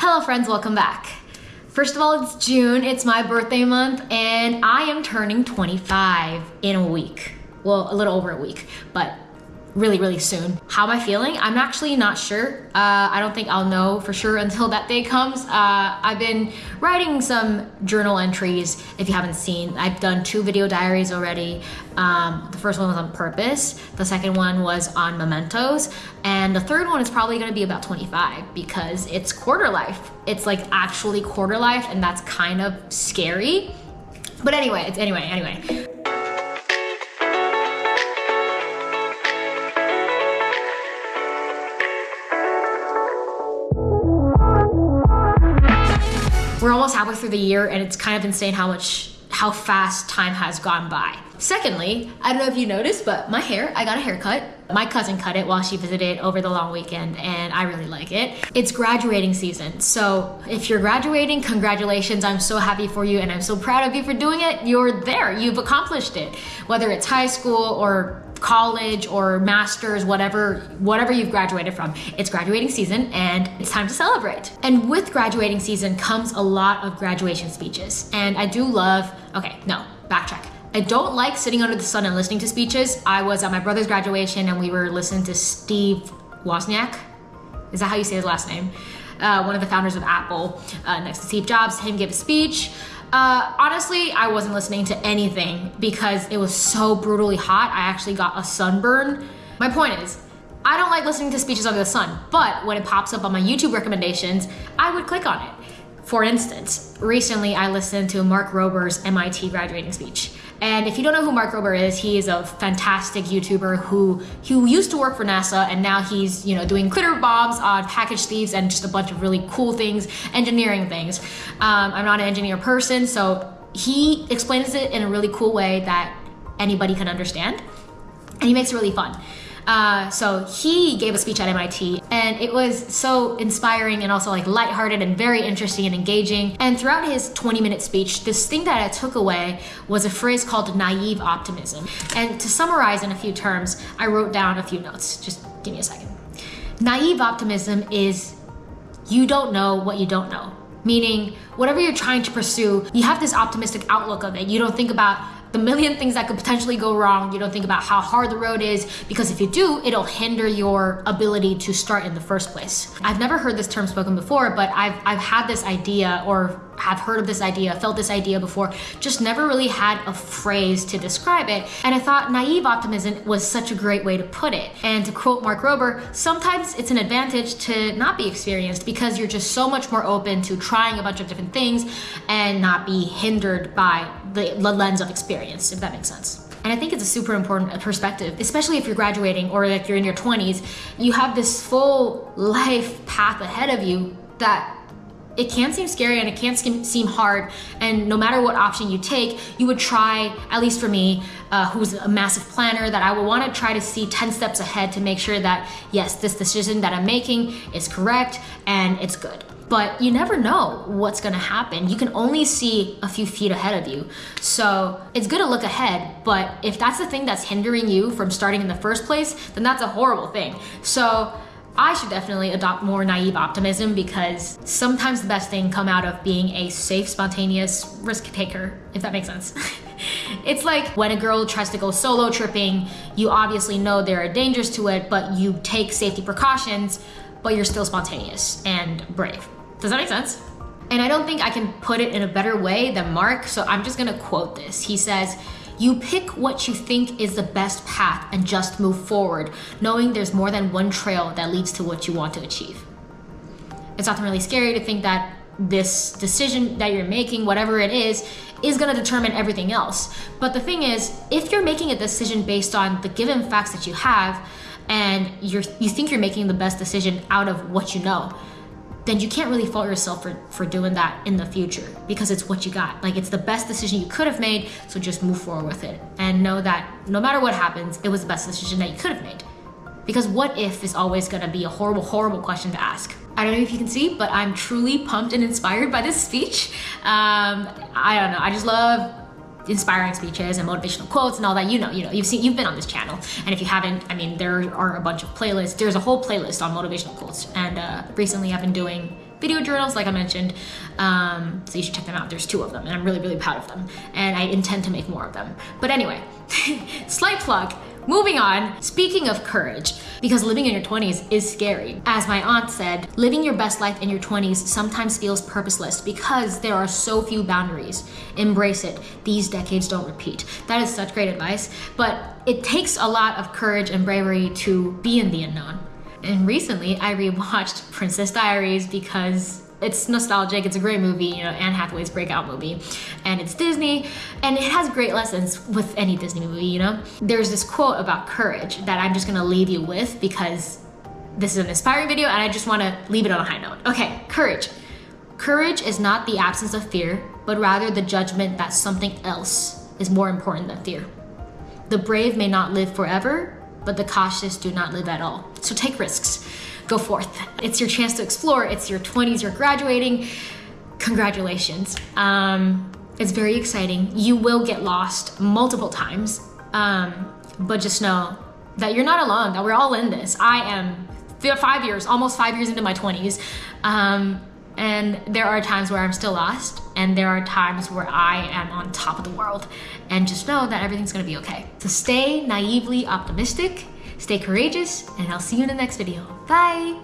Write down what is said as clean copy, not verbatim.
Hello friends, welcome back. First of all, it's June, it's my birthday month, and I am turning 25 in a week. Well, a little over a week, but really soon. How am I feeling? I'm actually not sure. I don't think I'll know for sure until that day comes. I've been writing some journal entries. If you haven't seen, I've done 2 video diaries already. The first one was on purpose. The second one was on mementos. And the third one is probably gonna be about 25 because it's quarter life. It's like actually quarter life, and that's kind of scary. But anyway. We're almost halfway through the year, and it's kind of insane how fast time has gone by. Secondly, I don't know if you noticed, but my hair, I got a haircut. My cousin cut it while she visited over the long weekend, and I really like it. It's graduating season, so if you're graduating, congratulations. I'm so happy for you, and I'm so proud of you for doing it. You're there, you've accomplished it. Whether it's high school or college or masters, whatever you've graduated from, it's graduating season and it's time to celebrate. And with graduating season comes a lot of graduation speeches. And I do love, backtrack. I don't like sitting under the sun and listening to speeches. I was at my brother's graduation and we were listening to Steve Wozniak. Is that how you say his last name? One of the founders of Apple, next to Steve Jobs, him give a speech. Honestly, I wasn't listening to anything because it was so brutally hot. I actually got a sunburn. My point is, I don't like listening to speeches under the sun, but when it pops up on my YouTube recommendations, I would click on it. For instance, recently I listened to Mark Rober's MIT graduating speech. And if you don't know who Mark Rober is, he is a fantastic YouTuber who used to work for NASA, and now he's doing glitter bombs on package thieves and just a bunch of really cool things, engineering things. I'm not an engineer person, so he explains it in a really cool way that anybody can understand, and he makes it really fun. So he gave a speech at MIT, and it was so inspiring and also like lighthearted and very interesting and engaging. And throughout his 20-minute speech, this thing that I took away was a phrase called naive optimism. And to summarize in a few terms, I wrote down a few notes. Just give me a second. Naive optimism is you don't know what you don't know. Meaning, whatever you're trying to pursue, you have this optimistic outlook of it. You don't think about the million things that could potentially go wrong. You don't think about how hard the road is, because if you do, it'll hinder your ability to start in the first place. I've never heard this term spoken before, but I've had this idea, or have heard of this idea, felt this idea before, just never really had a phrase to describe it. And I thought naive optimism was such a great way to put it. And to quote Mark Rober, sometimes it's an advantage to not be experienced because you're just so much more open to trying a bunch of different things and not be hindered by the lens of experience, if that makes sense. And I think it's a super important perspective, especially if you're graduating or like you're in your 20s. You have this full life path ahead of you that it can seem scary and it can seem hard, and no matter what option you take, you would try, at least for me, who's a massive planner, that I would want to try to see 10 steps ahead to make sure that, yes, this decision that I'm making is correct and it's good. But you never know what's gonna happen. You can only see a few feet ahead of you. So it's good to look ahead, but if that's the thing that's hindering you from starting in the first place, then that's a horrible thing. So I should definitely adopt more naive optimism, because sometimes the best thing come out of being a safe, spontaneous risk taker, if that makes sense. It's like when a girl tries to go solo tripping, you obviously know there are dangers to it, but you take safety precautions, but you're still spontaneous and brave. Does that make sense? And I don't think I can put it in a better way than Mark, so I'm just gonna quote this. He says, "You pick what you think is the best path and just move forward, knowing there's more than one trail that leads to what you want to achieve." It's often really scary to think that this decision that you're making, whatever it is gonna determine everything else. But the thing is, if you're making a decision based on the given facts that you have, and you think you're making the best decision out of what you know, then you can't really fault yourself for doing that in the future, because it's what you got. Like, it's the best decision you could have made, so just move forward with it and know that no matter what happens, it was the best decision that you could have made. Because what if is always gonna be a horrible, horrible question to ask. I don't know if you can see, but I'm truly pumped and inspired by this speech. I don't know, I just love inspiring speeches and motivational quotes and all that. You've been on this channel, and if you haven't, there are a bunch of playlists. There's a whole playlist on motivational quotes, and recently I've been doing video journals, like I mentioned. So you should check them out. There's 2 of them, and I'm really, really proud of them. And I intend to make more of them. But anyway, slight plug. Moving on, speaking of courage, because living in your 20s is scary. As my aunt said, living your best life in your 20s sometimes feels purposeless because there are so few boundaries. Embrace it. These decades don't repeat. That is such great advice, but it takes a lot of courage and bravery to be in the unknown. And recently, I rewatched Princess Diaries because it's nostalgic, it's a great movie, you know, Anne Hathaway's breakout movie, and it's Disney, and it has great lessons with any Disney movie, you know? There's this quote about courage that I'm just gonna leave you with because this is an inspiring video and I just wanna leave it on a high note. Okay, courage. Courage is not the absence of fear, but rather the judgment that something else is more important than fear. The brave may not live forever, but the cautious do not live at all. So take risks. Go forth. It's your chance to explore. It's your 20s, you're graduating. Congratulations. It's very exciting. You will get lost multiple times, but just know that you're not alone, that we're all in this. I am almost 5 years into my 20s, and there are times where I'm still lost, and there are times where I am on top of the world. And just know that everything's gonna be okay. So stay naively optimistic, stay courageous, and I'll see you in the next video. Bye!